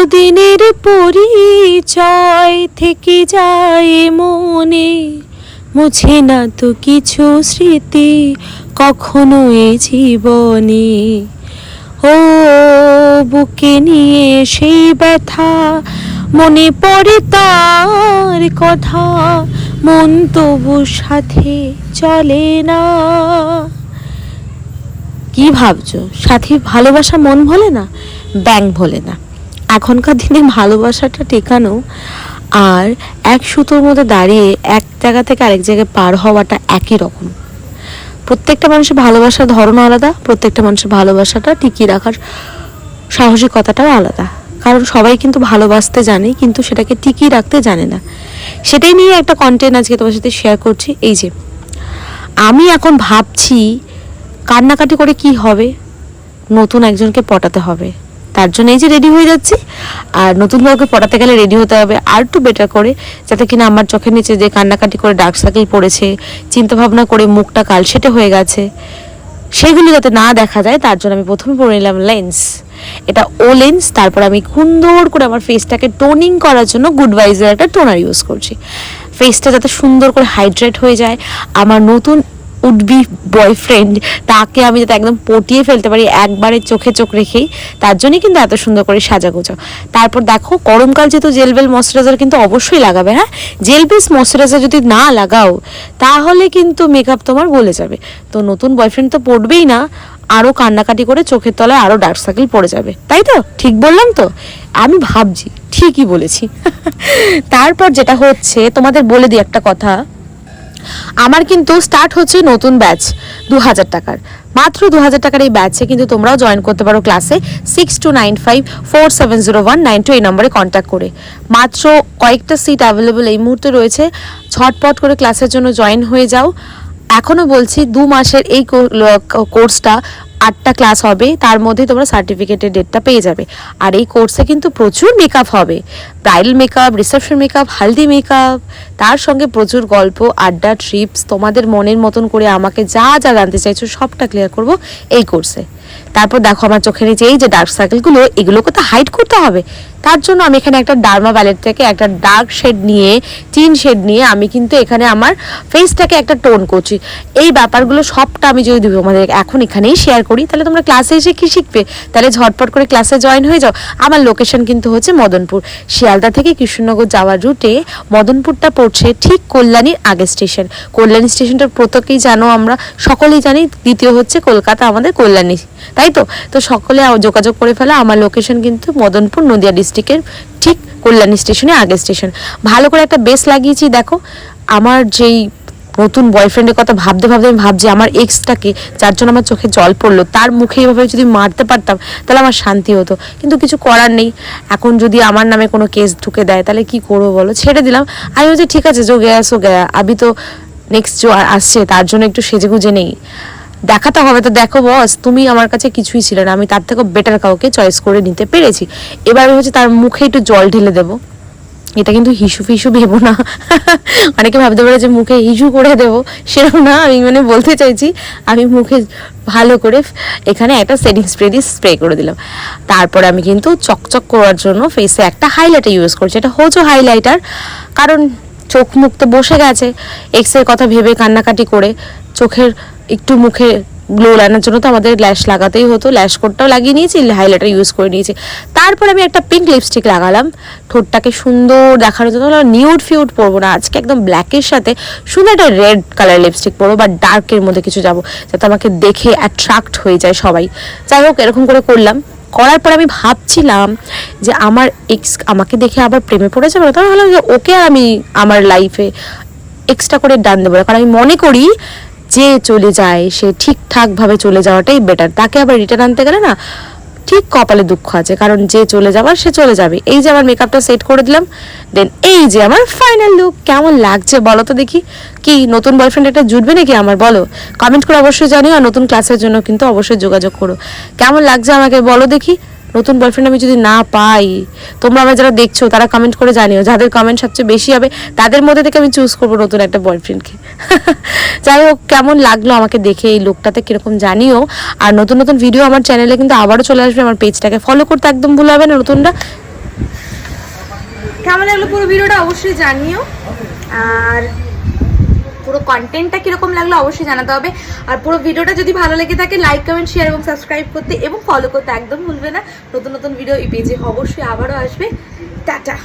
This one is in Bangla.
এতদিনের পরিচয় থেকে যায় মনে, মুছে না তো কিছু স্মৃতি কখনো এ জীবনে। ও বুকে নিয়ে সেই ব্যথা, মনে পড়ে তার কথা, মন তবু সাথে চলে না। কি ভাবছো? সাথী ভালোবাসা মন ভোলে না? ব্যাং ভোলে না। এখনকার দিনে ভালোবাসাটা টেকানো আর এক সুতোর মধ্যে দাঁড়িয়ে এক জায়গা থেকে আরেক জায়গায় পার হওয়াটা একই রকম। প্রত্যেকটা মানুষের ভালোবাসার ধরনও আলাদা, প্রত্যেকটা মানুষের ভালোবাসাটা টিকিয়ে রাখার সাহসিকতাটাও আলাদা। কারণ সবাই কিন্তু ভালোবাসতে জানে, কিন্তু সেটাকে টিকিয়ে রাখতে জানে না। সেটাই নিয়ে একটা কন্টেন্ট আজকে তোমার সাথে শেয়ার করছি। এই যে আমি এখন ভাবছি কান্নাকাটি করে কি হবে, নতুন একজনকে পটাতে হবে, তার জন্য এই যে রেডি হয়ে যাচ্ছি। আর নতুন কাউকে পটাতে গেলে রেডি হতে হবে আর একটু বেটার করে, যাতে কিনা আমার চোখের নিচে যে কান্নাকাটি করে ডার্ক সার্কেল পড়েছে, চিন্তাভাবনা করে মুখটা কালশেটে হয়ে গেছে, সেগুলি যাতে না দেখা যায়, তার জন্য আমি প্রথমে পরে নিলাম লেন্স। এটা ও লেন্স। তারপর আমি সুন্দর করে আমার ফেসটাকে টোনিং করার জন্য গুড ভাইজের একটা টোনার ইউজ করছি, ফেসটা যাতে সুন্দর করে হাইড্রেট হয়ে যায়। আমার নতুন উড বি বয়ফ্রেন্ড, তাকে আমি যাতে একদম পটিয়ে ফেলতে পারি একবারে চোখে চোখ রেখেই, তার জন্যই কিন্তু এত সুন্দর করে সাজাগোজা। তারপর দেখো গরমকাল যেহেতু জেল বেস ময়শ্চারাইজার কিন্তু অবশ্যই লাগাবে। হ্যাঁ, জেল বেস ময়শ্চারাইজার যদি না লাগাও তাহলে কিন্তু মেকআপ তোমার গলে যাবে। তো নতুন বয়ফ্রেন্ড তো পড়বেই না, আরও কান্নাকাটি করে চোখের তলায় আরও ডার্ক সার্কেল পড়ে যাবে। তাই তো? ঠিক বললাম তো? আমি ভাবছি ঠিকই বলেছি। তারপর যেটা হচ্ছে তোমাদের বলে দিই একটা কথা, আমার কিন্তু স্টার্ট হচ্ছে নতুন ব্যাচ 2000 টাকার, মাত্র 2000 টাকার এই ব্যাচে কিন্তু তোমরাও জয়েন করতে পারো ক্লাসে 6295470192 এই নম্বরে কন্ট্যাক্ট করে। মাত্র কয়েকটা সিট অ্যাভেলেবল এই মুহূর্তে রয়েছে, ঝটপট করে ক্লাসের জন্য জয়েন হয়ে যাও। এখনও বলছি 2 মাসের এই কোর্সটা 8টা ক্লাস হবে, তার মধ্যে তোমরা সার্টিফিকেটের ডেটটা পেয়ে যাবে। আর এই কোর্সে কিন্তু প্রচুর মেকআপ হবে, bridal makeup, reception makeup, haldi makeup, তার সঙ্গে প্রচুর গল্প, আড্ডা, ট্রিপস, তোমাদের মনের মতন করে আমাকে যা যা জানতে চাইছো সবটা ক্লিয়ার করব এই কোর্সে। তারপর দেখো আমার চোখের নিচে এই যে ডার্ক সার্কেলগুলো, এগুলোকে তো হাইড করতে হবে। তার জন্য আমি এখানে একটা ডার্মা প্যালেট থেকে একটা ডার্ক শেড নিয়ে, টিন শেড নিয়ে আমি কিন্তু এখানে আমার ফেসটাকে একটা টোন করছি। এই ব্যাপারগুলো সবটা আমি যদি তোমাদের এখন এখানেই শেয়ার করি, তাহলে তোমরা ক্লাসে এসে কি শিখবে? তাহলে ঝটপট করে ক্লাসে জয়েন হয়ে যাও। আমার লোকেশন কিন্তু হচ্ছে মদনপুর, শিয়ালদা থেকে কৃষ্ণনগর যাওয়ার রুটে মদনপুরটা পড়ছে ঠিক কল্যাণীর আগে স্টেশন। কল্যাণী স্টেশনটা প্রত্যেকেই জানো, আমরা সকলেই জানি। দ্বিতীয় হচ্ছে কলকাতা আমাদের কল্যাণী, তাই তো? তো সকলে যোগাযোগ করে ফেলা। আমার লোকেশন কিন্তু মদনপুর, নদিয়া ডিস্ট্রিক্টের ঠিক কল্যাণী স্টেশনে আগে স্টেশন। ভালো করে একটা বেস লাগিয়েছি। দেখো আমার যেই নতুন বয়ফ্রেন্ডের কথা ভাবতে ভাবতে আমি ভাবছি আমার এক্সটাকে, যার জন্য আমার চোখে জল পড়লো, তার মুখে এইভাবে যদি মারতে পারতাম তাহলে আমার শান্তি হতো, কিন্তু কিছু করার নেই। এখন যদি আমার নামে কোনো কেস ঢুকে দেয় তাহলে কি করবো বলো? ছেড়ে দিলাম। আমি বলছি ঠিক আছে, যো গেয়া সো গেয়া, আমি তো নেক্সট যে আসছে তার জন্য একটু সেজেগুজে নেই, দেখাতে হবে। তো দেখো বস, তুমি আমার কাছে কিছুই ছিল না, আমি তার থেকেও বেটার কাউকে চয়েস করে নিতে পেরেছি। এবার আমি হচ্ছে তার মুখে একটু জল ঢেলে দেবো। এটা কিন্তু হিসু ফিসু ভেবো না। অনেকে ভাবতে পারে যে মুখে হিসু করে দেবো, সেরকম না। আমি মানে বলতে চাইছি আমি মুখে ভালো করে এখানে একটা সেটিং স্প্রে দিয়ে স্প্রে করে দিলাম। তারপরে আমি কিন্তু চকচক করার জন্য ফেসে একটা হাইলাইটার ইউজ করছি, এটা হোজো হাইলাইটার। কারণ চোখ মুখ তো বসে গেছে, এক্সের কথা ভেবে কান্নাকাটি করে চোখের একটু মুখে গ্লো আনার জন্য তো আমাদের ল্যাশ লাগাতেই হতো। ল্যাশ কোটটাও লাগিয়ে নিয়েছি, হাইলাইটার ইউজ করে নিয়েছি। তারপর আমি একটা পিঙ্ক লিপস্টিক লাগালাম ঠোঁটটাকে সুন্দর দেখানোর জন্য। নিউড ফিউড পরবো না আজকে, একদম ব্ল্যাকের সাথে সুন্দর একটা রেড কালার লিপস্টিক পরবো বা ডার্কের মধ্যে কিছু যাবো, যাতে আমাকে দেখে অ্যাট্রাক্ট হয়ে যায় সবাই। যাই হোক, এরকম করে করলাম। করার পর আমি ভাবছিলাম যে আমার এক্স আমাকে দেখে আবার প্রেমে পড়ে যাবে না, তখন ভাবলাম যে ওকে আমি আমার লাইফে এক্সট্রা করে ডান দেবো না। কারণ আমি মনে করি যে চলে যায় সে ঠিকঠাকভাবে চলে যাওয়াটাই বেটার। তাকে আবার রিটার্ন আনতে গেলে না ঠিক কপালে দুঃখ আছে, কারণ যে চলে যাবার সে চলে যাবে। এই যে আমার মেকআপটা সেট করে দিলাম, দেন এই যে আমার ফাইনাল লুক। কেমন লাগছে বলো তো দেখি? কি নতুন বয়ফ্রেন্ড একটা জুটবে নাকি আমার? বলো, কমেন্ট করে অবশ্যই জানিও। আর নতুন ক্লাসের জন্য কিন্তু অবশ্যই যোগাযোগ করো। কেমন লাগছে আমাকে বলো দেখি? নতুন বয়ফ্রেন্ড আমি যদি না পাই, তোমরা আমার যারা দেখছো তারা কমেন্ট করে জানিও। যাদের কমেন্ট সবচেয়ে বেশি হবে তাদের মধ্যে থেকে আমি চুজ করবো নতুন একটা বয়ফ্রেন্ডকে। যাই হোক, কেমন লাগলো আমাকে দেখে এই লুকটাতে কিরকম জানিও। আর নতুন নতুন ভিডিও আমার চ্যানেলে কিন্তু আবারও চলে আসবে। আমার পেজটাকে ফলো করতে একদম ভুল হবে না নতুনরা। কেমন লাগলো পুরো ভিডিওটা অবশ্যই জানিও, আর পুরো কন্টেন্টটা কিরকম লাগলো অবশ্যই জানাতে হবে। আর পুরো ভিডিওটা যদি ভালো লেগে থাকে লাইক কমেন্ট শেয়ার এবং সাবস্ক্রাইব করতে এবং ফলো করতে একদম ভুলবে না। নতুন নতুন ভিডিও এই পেজে অবশ্যই আবারও আসবে। টাটা।